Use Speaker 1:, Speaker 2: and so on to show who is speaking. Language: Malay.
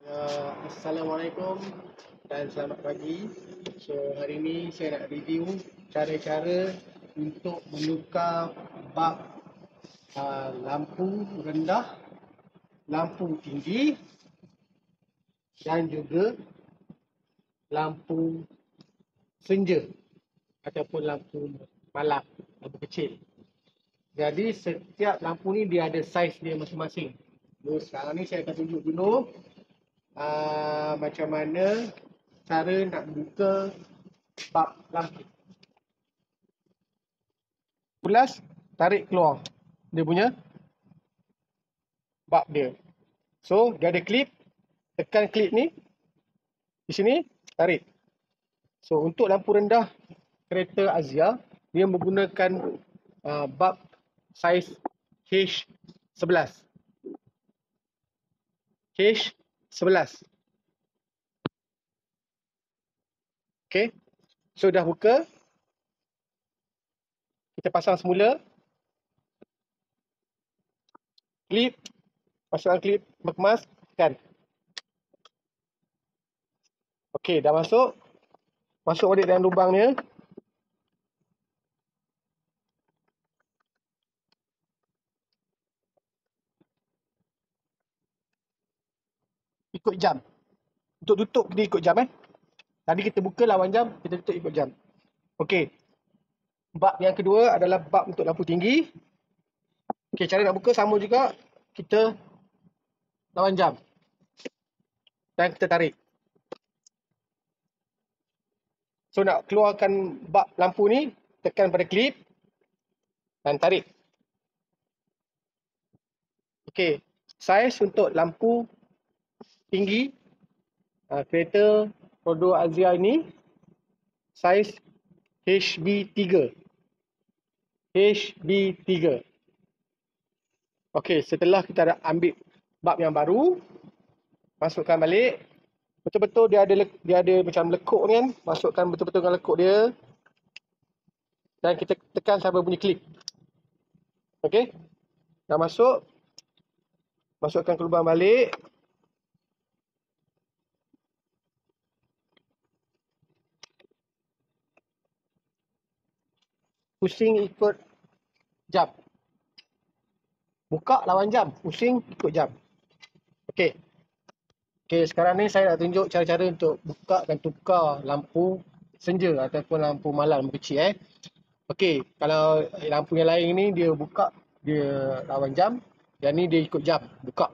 Speaker 1: Assalamualaikum dan selamat pagi. So hari ini saya nak review cara-cara untuk menukar bab lampu rendah, lampu tinggi dan juga lampu senja ataupun lampu malam, lampu kecil. Jadi setiap lampu ni dia ada saiz dia masing-masing. So, sekarang ni saya akan tunjuk dulu macam mana cara nak buka bab lampu. 11, tarik keluar dia punya bab dia. So dia ada klip, tekan klip ni di sini, tarik. So untuk lampu rendah kereta Azia, dia menggunakan bab saiz H11. H11. Okay, so dah buka. Kita pasang semula. Klip, masukkan klip berkemas, tekan. Okey, dah masuk. Masuk balik dalam lubang dia. Ikut jam. Untuk tutup kita ikut jam Tadi kita buka lawan jam, kita tutup ikut jam. Okey. Bab yang kedua adalah bab untuk lampu tinggi. Okey, cara nak buka sama juga. Kita lawan jam. Dan kita tarik. So nak keluarkan bab lampu ni, tekan pada klip dan tarik. Okey, saiz untuk lampu tinggi kereta Rodo Azia ini saiz HB3. HB3. Okey, setelah kita ambil bab yang baru, masukkan balik. Betul-betul dia ada macam lekuk ni kan. Masukkan betul-betul dengan lekuk dia. Dan kita tekan sampai bunyi klip. Okey. Dah masuk. Masukkan ke lubang balik. Pusing ikut jam. Buka lawan jam. Pusing ikut jam. Okey. Okey, sekarang ni saya nak tunjuk cara-cara untuk buka dan tukar lampu senja ataupun lampu malam, lampu kecil Okey, kalau lampu yang lain ni dia buka, dia lawan jam. Yang ni dia ikut jam, buka.